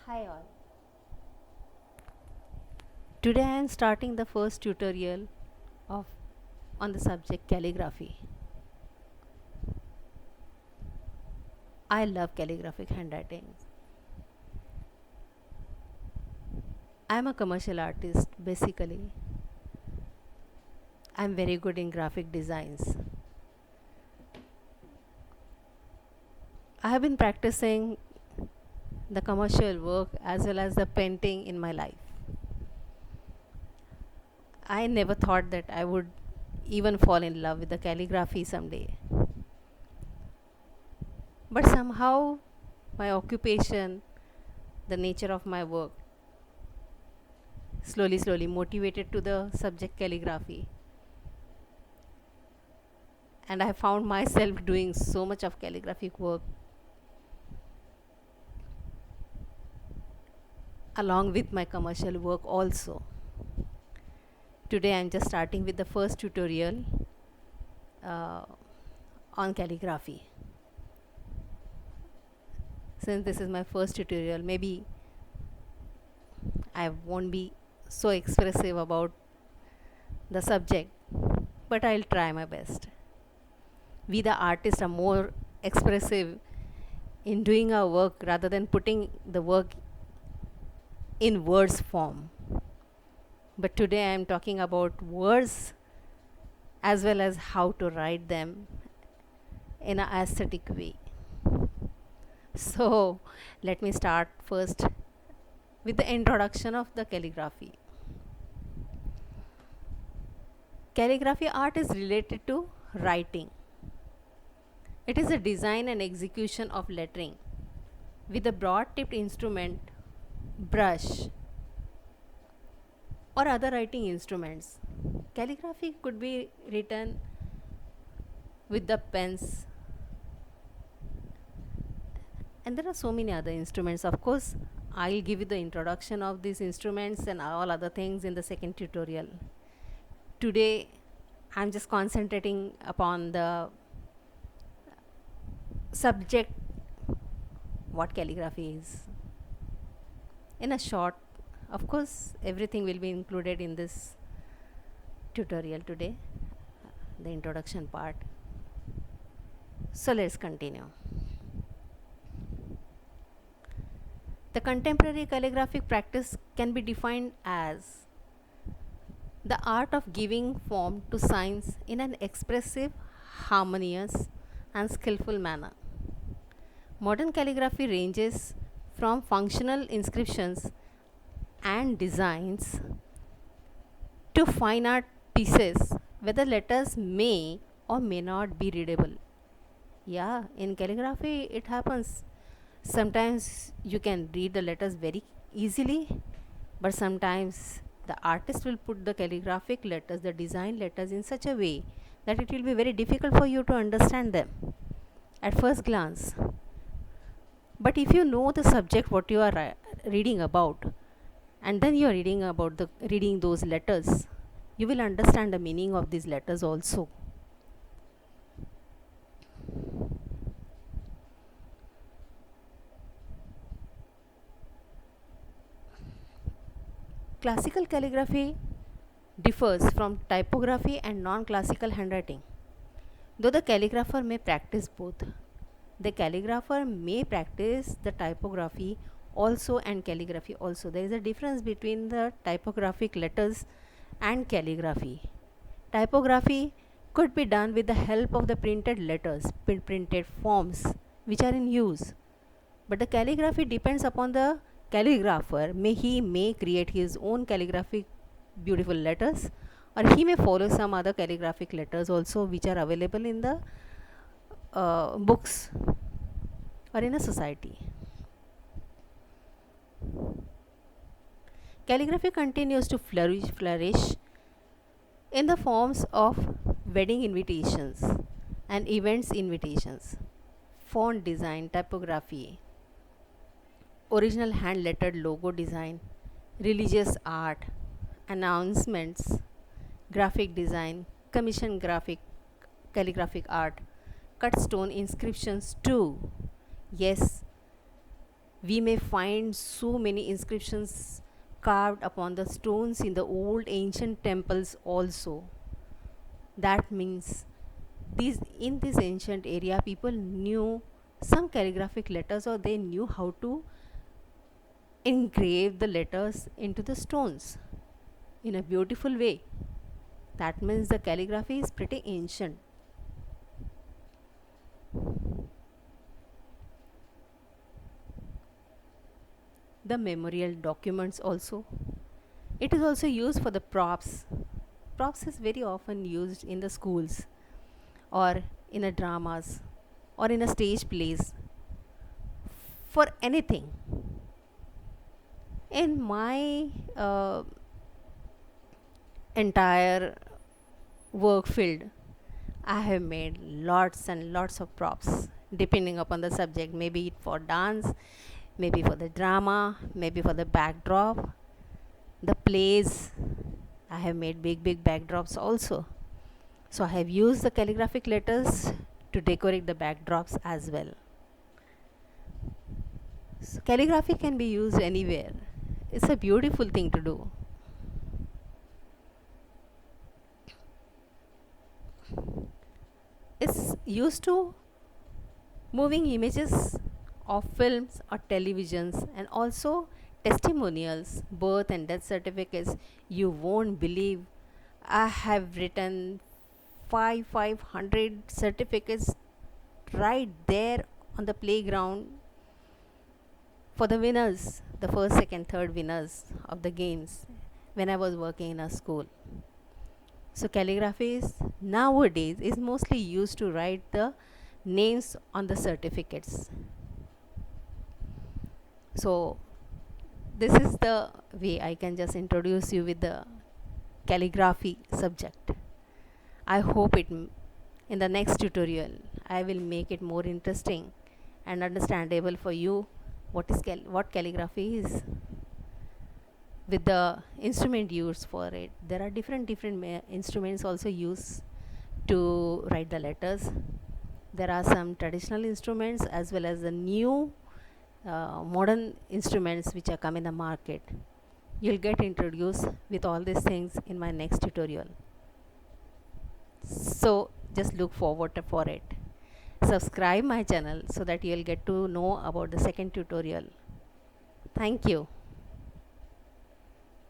Hi all. Today I am starting the first tutorial of on the subject calligraphy. I love calligraphic handwriting. I am a commercial artist basically. I am very good in graphic designs. I have been practicing the commercial work as well as the painting in my life. I never thought that I would even fall in love with the calligraphy someday. But somehow my occupation, the nature of my work slowly motivated to the subject calligraphy, and I found myself doing so much of calligraphic work along with my commercial work also. Today I'm just starting with the first tutorial uh, on calligraphy. Since this is my first tutorial, maybe I won't be so expressive about the subject, but I'll try my best. We, the artists, are more expressive in doing our work rather than putting the work in words form. But today I am talking about words as well as how to write them in an aesthetic way. So, let me start first with the introduction of the calligraphy. Calligraphy art is related to writing. It is a design and execution of lettering with a broad tipped instrument, brush, or other writing instruments. Calligraphy could be written with the pens, and there are so many other instruments. Of course, I'll give you the introduction of these instruments and all other things in the second tutorial. Today, I'm just concentrating upon the subject, what calligraphy is. In a short, of course, everything will be included in this tutorial today, the introduction part. So let's continue. The contemporary calligraphic practice can be defined as the art of giving form to signs in an expressive, harmonious, and skillful manner. Modern calligraphy ranges from functional inscriptions and designs to fine art pieces where the letters may or may not be readable. Yeah, in calligraphy it happens. Sometimes you can read the letters very easily, but sometimes the artist will put the calligraphic letters, the design letters, in such a way that it will be very difficult for you to understand them at first glance. But if you know the subject what you are reading about, and then you are reading those letters, you will understand the meaning of these letters also. Classical calligraphy differs from typography and non classical handwriting. Though the calligrapher may practice both, the calligrapher may practice the typography also and calligraphy also. There is a difference between the typographic letters and calligraphy. Typography could be done with the help of the printed letters, printed forms which are in use. But the calligraphy depends upon the calligrapher. He may create his own calligraphic beautiful letters, or he may follow some other calligraphic letters also which are available in the books or in a society. Calligraphy continues to flourish in the forms of wedding invitations and events invitations, font design, typography, original hand lettered logo design, religious art, announcements, graphic design, commission calligraphic art, cut stone inscriptions too. Yes, We may find so many inscriptions carved upon the stones in the old ancient temples also. That means these in this ancient area people knew some calligraphic letters, or they knew how to engrave the letters into the stones in a beautiful way. That means the calligraphy is pretty ancient. The memorial documents also, it is also used for the props. Props is very often used in the schools, or in a dramas, or in a stage plays, for anything. In my entire work field, I have made lots and lots of props depending upon the subject, maybe it for dance, maybe for the drama, maybe for the backdrop, the plays. I have made big backdrops also. So I have used the calligraphic letters to decorate the backdrops as well. So calligraphy can be used anywhere. It's a beautiful thing to do. It's used to moving images of films or televisions, and also testimonials, birth and death certificates. You won't believe, I have written 500 certificates right there on the playground for the winners, the first, second, third winners of the games, when I was working in a school. So calligraphy is nowadays is mostly used to write the names on the certificates. So this is the way I can just introduce you with the calligraphy subject. I hope in the next tutorial I will make it more interesting and understandable for you what calligraphy is, with the instrument used for it. There are different instruments also used to write the letters. There are some traditional instruments as well as the new modern instruments which are come in the market. You'll get introduced with all these things in my next tutorial. So just look forward for it. Subscribe my channel so that you'll get to know about the second tutorial. Thank you.